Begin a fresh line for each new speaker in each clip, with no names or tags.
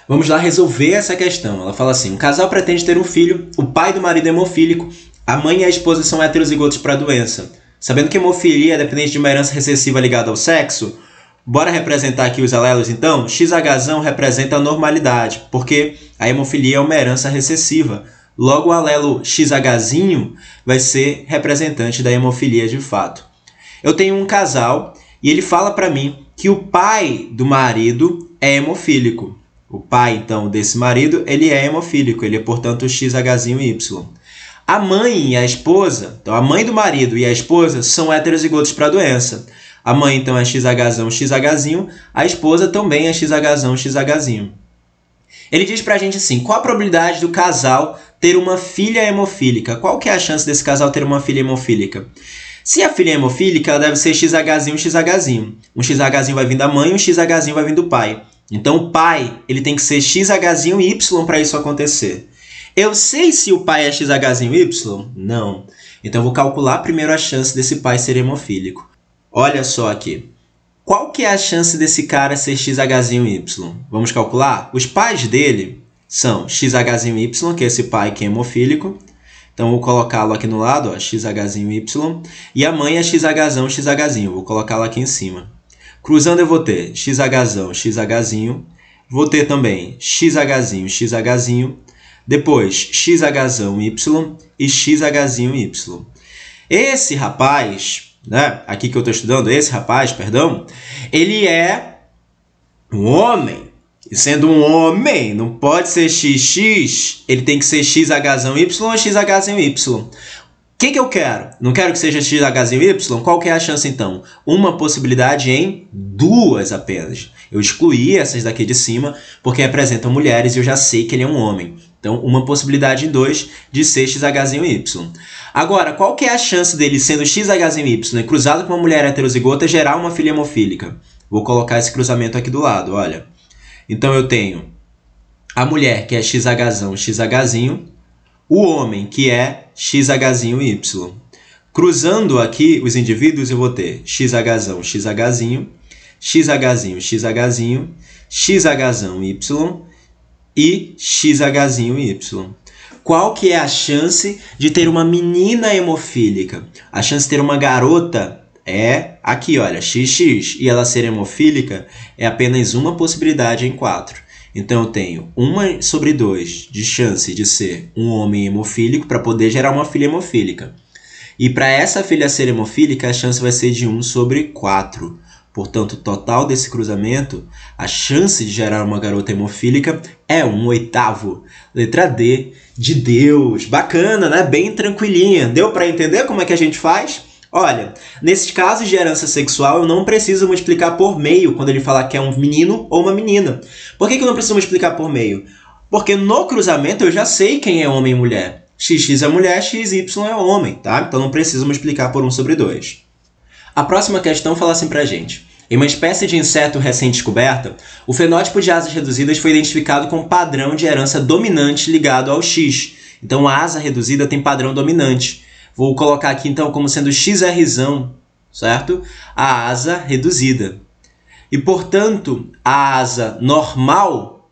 Vamos lá resolver essa questão. Ela fala assim: um casal pretende ter um filho, o pai do marido é hemofílico, a mãe e a esposa são heterozigotos para a doença. Sabendo que hemofilia é dependente de uma herança recessiva ligada ao sexo, bora representar aqui os alelos então? XH representa a normalidade, porque a hemofilia é uma herança recessiva. Logo, o alelo XH vai ser representante da hemofilia de fato. Eu tenho um casal e ele fala para mim que o pai do marido é hemofílico. O pai, então, desse marido, ele é hemofílico, ele é, portanto, XH-Y. A mãe e a esposa, então a mãe do marido e a esposa são heterozigotos para a doença. A mãe, então, é XH, a esposa também é XH. Ele diz pra gente assim: qual a probabilidade do casal ter uma filha hemofílica? Qual que é a chance desse casal ter uma filha hemofílica? Se a filha é hemofílica, ela deve ser XH. Um XH vai vir da mãe, um XH vai vir do pai. Então, o pai ele tem que ser XH para isso acontecer. Eu sei se o pai é XH? Não. Então, eu vou calcular primeiro a chance desse pai ser hemofílico. Olha só aqui. Qual que é a chance desse cara ser XH? Vamos calcular? Os pais dele são XH, que é esse pai que é hemofílico. Então, vou colocá-lo aqui no lado, ó, XH. E a mãe é XH. Vou colocá-lo aqui em cima. Cruzando, eu vou ter XH. Vou ter também XH. Depois, XHY e XHY. Esse rapaz, né, aqui que eu estou estudando, ele é um homem. E sendo um homem, não pode ser XX, ele tem que ser XHY ou XHY. O que eu quero? Não quero que seja XHY? Qual que é a chance então? Uma possibilidade em 2 apenas. Eu excluí essas daqui de cima porque representam mulheres e eu já sei que ele é um homem. Então, uma possibilidade em 2 de ser XHY. Agora, qual que é a chance dele, sendo XHY e cruzado com uma mulher heterozigota, gerar uma filha hemofílica? Vou colocar esse cruzamento aqui do lado, olha. Então, eu tenho a mulher, que é XH, o homem, que é XHY. Cruzando aqui os indivíduos, eu vou ter XHzão, XHzinho, XHzinho, XHzinho, XHzão Y e XHzinho Y. Qual que é a chance de ter uma menina hemofílica? A chance de ter uma garota é aqui, olha, XX, e ela ser hemofílica é apenas uma possibilidade em 4. Então, eu tenho 1/2 de chance de ser um homem hemofílico para poder gerar uma filha hemofílica. E para essa filha ser hemofílica, a chance vai ser de 1/4. Portanto, o total desse cruzamento, a chance de gerar uma garota hemofílica é 1/8. Letra D, de Deus. Bacana, né? Bem tranquilinha. Deu para entender como é que a gente faz? Olha, nesses casos de herança sexual, eu não preciso multiplicar por meio quando ele falar que é um menino ou uma menina. Por que eu não preciso multiplicar por meio? Porque no cruzamento eu já sei quem é homem e mulher. XX é mulher, XY é homem, tá? Então não preciso multiplicar por 1/2. A próxima questão fala assim pra gente. Em uma espécie de inseto recém-descoberta, o fenótipo de asas reduzidas foi identificado com padrão de herança dominante ligado ao X. Então a asa reduzida tem padrão dominante. Vou colocar aqui, então, como sendo XRzão, certo? A asa reduzida. E, portanto, a asa normal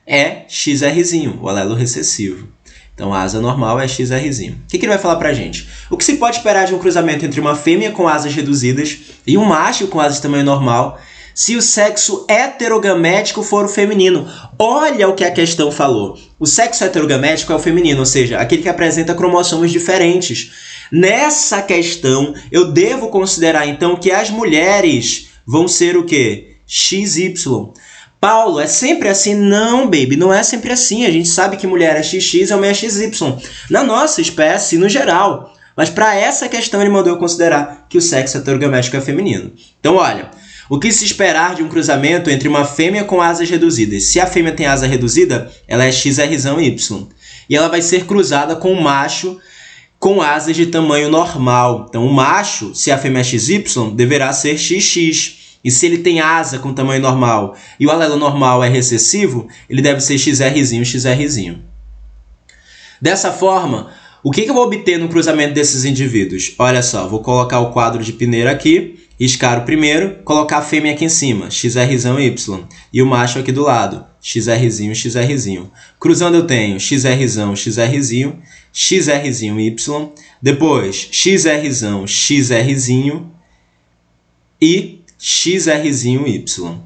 é XRzinho, o alelo recessivo. Então, a asa normal é XRzinho. O que ele vai falar pra gente? O que se pode esperar de um cruzamento entre uma fêmea com asas reduzidas e um macho com asas de tamanho normal se o sexo heterogamético for o feminino? Olha o que a questão falou. O sexo heterogamético é o feminino, ou seja, aquele que apresenta cromossomos diferentes. Nessa questão, eu devo considerar, então, que as mulheres vão ser o quê? XY. Paulo, é sempre assim? Não, baby, não é sempre assim. A gente sabe que mulher é XX e homem é XY. Na nossa espécie, no geral. Mas para essa questão, ele mandou eu considerar que o sexo heterogamético é feminino. Então, olha, o que se esperar de um cruzamento entre uma fêmea com asas reduzidas? Se a fêmea tem asa reduzida, ela é XRY. E ela vai ser cruzada com um macho com asas de tamanho normal. Então, o macho, se a fêmea é XY, deverá ser XX. E se ele tem asa com tamanho normal e o alelo normal é recessivo, ele deve ser XRzinho, XRzinho. Dessa forma, o que eu vou obter no cruzamento desses indivíduos? Olha só, vou colocar o quadro de peneira aqui Riscar o primeiro, colocar a fêmea aqui em cima, XRzão Y, e o macho aqui do lado, XRzinho, XRzinho. Cruzando eu tenho XRzão, XRzinho, XRzinho Y, depois XRzão, XRzinho e XRzinho Y.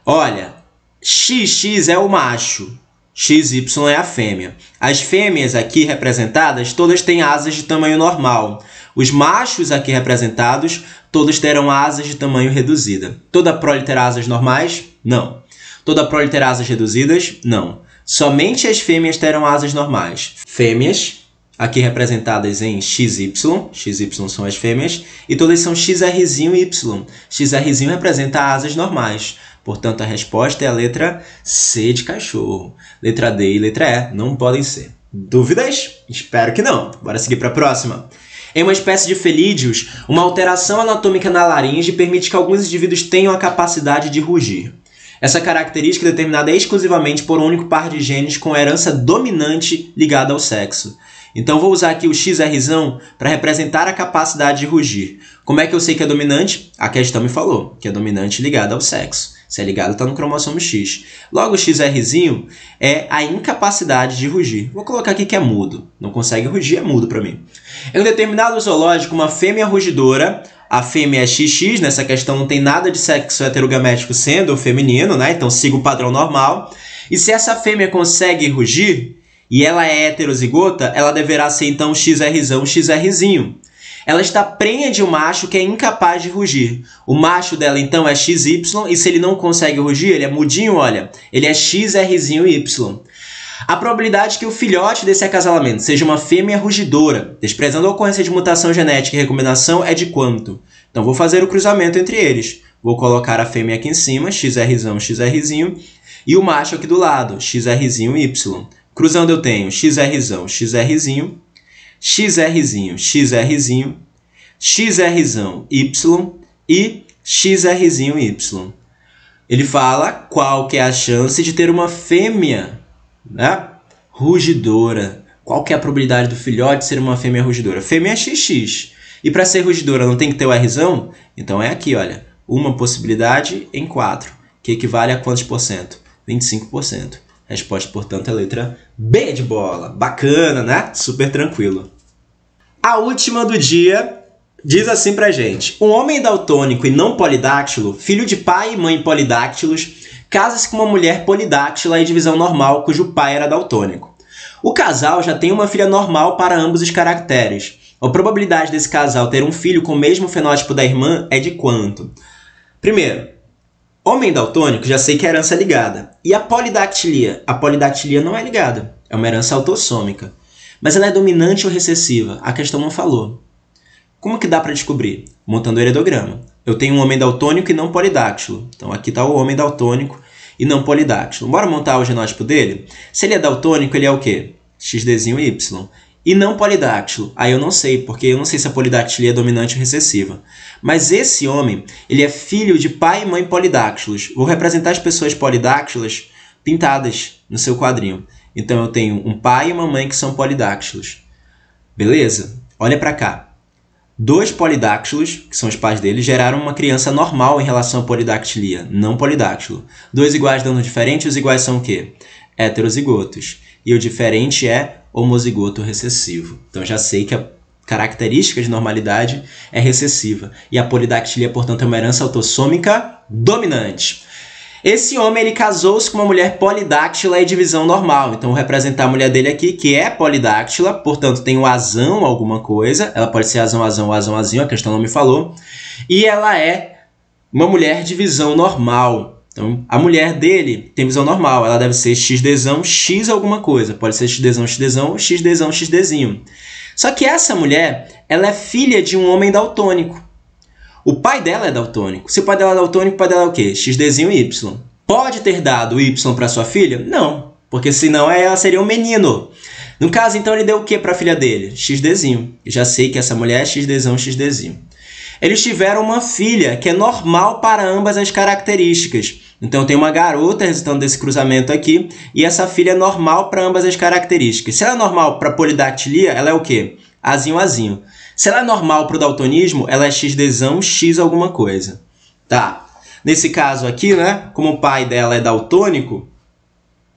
Olha, XX é o macho, XY é a fêmea. As fêmeas aqui representadas, todas têm asas de tamanho normal. Os machos aqui representados, todos terão asas de tamanho reduzida. Toda prole terá asas normais? Não. Toda prole terá asas reduzidas? Não. Somente as fêmeas terão asas normais. Fêmeas, aqui representadas em XY, XY são as fêmeas, e todas são XRzinho e Y. XRzinho representa asas normais. Portanto, a resposta é a letra C de cachorro. Letra D e letra E não podem ser. Dúvidas? Espero que não. Bora seguir para a próxima. Em uma espécie de felídeos, uma alteração anatômica na laringe permite que alguns indivíduos tenham a capacidade de rugir. Essa característica é determinada exclusivamente por um único par de genes com herança dominante ligada ao sexo. Então, vou usar aqui o XRzão para representar a capacidade de rugir. Como é que eu sei que é dominante? A questão me falou que é dominante ligada ao sexo. Se é ligado, está no cromossomo X. Logo, o XRzinho é a incapacidade de rugir. Vou colocar aqui que é mudo. Não consegue rugir, é mudo para mim. Em um determinado zoológico, uma fêmea rugidora, a fêmea é XX, nessa questão não tem nada de sexo heterogamético sendo feminino, né? Então siga o padrão normal. E se essa fêmea consegue rugir, e ela é heterozigota, ela deverá ser então XRzão, XRzinho. Ela está prenha de um macho que é incapaz de rugir. O macho dela então é XY, e se ele não consegue rugir, ele é mudinho, olha, ele é XRzinho Y. A probabilidade que o filhote desse acasalamento seja uma fêmea rugidora, desprezando a ocorrência de mutação genética e recombinação, é de quanto? Então vou fazer o cruzamento entre eles. Vou colocar a fêmea aqui em cima, XRzão, XRzinho, e o macho aqui do lado, XRzinho Y. Cruzando eu tenho XRzão, XRzinho, XRzinho, XRzinho, XRzão Y e XRzinho Y. Ele fala qual que é a chance de ter uma fêmea, né, rugidora. Qual que é a probabilidade do filhote ser uma fêmea rugidora? Fêmea é XX. E para ser rugidora não tem que ter o Rzão? Então é aqui, olha, uma possibilidade em 4, que equivale a quantos por cento? 25%. Resposta, portanto, é a letra B de bola. Bacana, né? Super tranquilo. A última do dia diz assim pra gente. Um homem daltônico e não polidáctilo, filho de pai e mãe polidáctilos, casa-se com uma mulher polidáctila em divisão normal, cujo pai era daltônico. O casal já tem uma filha normal para ambos os caracteres. A probabilidade desse casal ter um filho com o mesmo fenótipo da irmã é de quanto? Primeiro, homem daltônico, já sei que é herança ligada. E a polidactilia? A polidactilia não é ligada, é uma herança autossômica. Mas ela é dominante ou recessiva? A questão não falou. Como que dá para descobrir? Montando o heredograma. Eu tenho um homem daltônico e não polidáctilo. Então aqui está o homem daltônico e não polidáctilo. Bora montar o genótipo dele? Se ele é daltônico, ele é o quê? XDzinho Y. E não polidáctilo. Aí eu não sei, porque eu não sei se a polidactilia é dominante ou recessiva. Mas esse homem, ele é filho de pai e mãe polidáctilos. Vou representar as pessoas polidáctilas pintadas no seu quadrinho. Então eu tenho um pai e uma mãe que são polidáctilos. Beleza? Olha para cá. 2 polidáctilos, que são os pais dele, geraram uma criança normal em relação à polidactilia, não polidáctilo. 2 iguais dando diferente, os iguais são o quê? Heterozigotos. E o diferente é homozigoto recessivo. Então já sei que a característica de normalidade é recessiva. E a polidactilia, portanto, é uma herança autossômica dominante. Esse homem, ele casou-se com uma mulher polidáctila em divisão normal. Então, vou representar a mulher dele aqui, que é polidáctila, portanto, tem o azão alguma coisa. Ela pode ser azão, azão, azão, azinho, a questão não me falou. E ela é uma mulher de visão normal. Então, a mulher dele tem visão normal. Ela deve ser XDzão, X alguma coisa. Pode ser XDzão, XDzão ou XDzão, XDzinho. Só que essa mulher, ela é filha de um homem daltônico. O pai dela é daltônico. Se o pai dela é daltônico, o pai dela é o quê? XDzinho e Y. Pode ter dado o Y para sua filha? Não, porque senão ela seria um menino. No caso, então, ele deu o que para a filha dele? XDzinho. Já sei que essa mulher é XDzão, XDzinho. Eles tiveram uma filha que é normal para ambas as características. Então, tem uma garota resultando desse cruzamento aqui, e essa filha é normal para ambas as características. Se ela é normal para polidactilia, ela é o quê? Azinho, azinho. Se ela é normal para o daltonismo, ela é XDzão, X alguma coisa. Tá. Nesse caso aqui, né, como o pai dela é daltônico,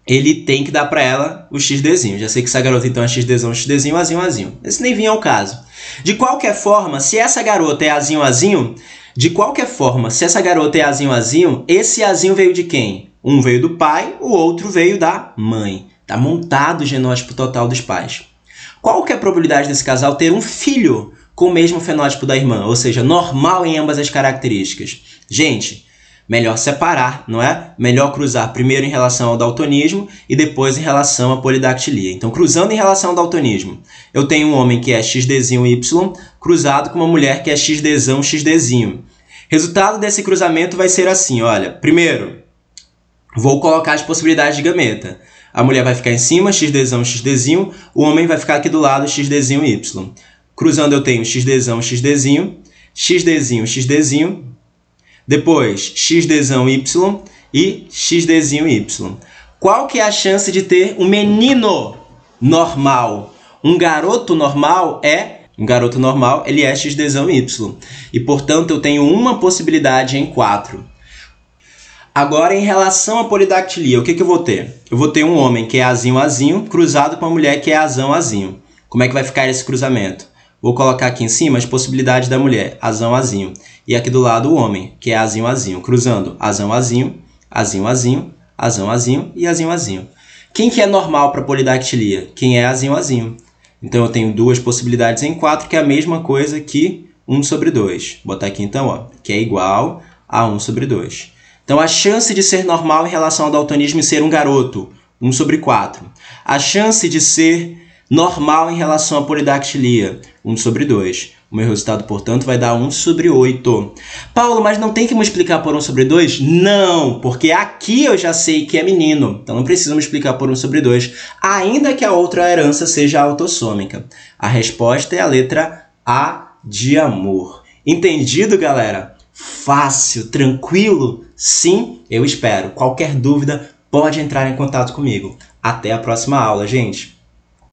ele tem que dar para ela o XDzinho. Já sei que essa garota então é XDzão, XDzinho, Azinho, Azinho. Esse nem vinha ao caso. De qualquer forma, se essa garota é Azinho, Azinho, esse Azinho veio de quem? Um veio do pai, o outro veio da mãe. Tá montado o genótipo total dos pais. Qual que é a probabilidade desse casal ter um filho com o mesmo fenótipo da irmã? Ou seja, normal em ambas as características. Gente, melhor separar, não é? Melhor cruzar primeiro em relação ao daltonismo e depois em relação à polidactilia. Então, cruzando em relação ao daltonismo, eu tenho um homem que é XDzinho Y, cruzado com uma mulher que é XDzão, XDzinho. Resultado desse cruzamento vai ser assim, olha. Primeiro, vou colocar as possibilidades de gameta. A mulher vai ficar em cima, XDzão, XDzinho. O homem vai ficar aqui do lado, XDzinho, Y. Cruzando eu tenho XDzão, XDzinho, XDzinho, XDzinho. Depois, XDzão, Y e XDzinho, Y. Qual que é a chance de ter um menino normal? Um garoto normal, ele é XDzão, Y. E, portanto, eu tenho uma possibilidade em 4. Agora, em relação à polidactilia, o que eu vou ter? Eu vou ter um homem que é Azinho, Azinho, cruzado com uma mulher que é Azão, Azinho. Como é que vai ficar esse cruzamento? Vou colocar aqui em cima as possibilidades da mulher, Azão, Azinho. E aqui do lado o homem, que é Azinho, Azinho. Cruzando Azão, Azinho, Azinho, Azinho, Azão, Azinho e Azinho, Azinho. Quem que é normal para polidactilia? Quem é Azinho, Azinho. Então eu tenho duas possibilidades em 4, que é a mesma coisa que 1 sobre 2. Vou botar aqui então, ó, que é igual a 1 sobre 2. Então, a chance de ser normal em relação ao daltonismo e ser um garoto, 1 sobre 4. A chance de ser normal em relação à polidactilia, 1 sobre 2. O meu resultado, portanto, vai dar 1 sobre 8. Paulo, mas não tem que multiplicar por 1 sobre 2? Não, porque aqui eu já sei que é menino. Então, não precisa multiplicar por 1 sobre 2, ainda que a outra herança seja autossômica. A resposta é a letra A de amor. Entendido, galera? Fácil, tranquilo? Sim, eu espero. Qualquer dúvida, pode entrar em contato comigo. Até a próxima aula, gente!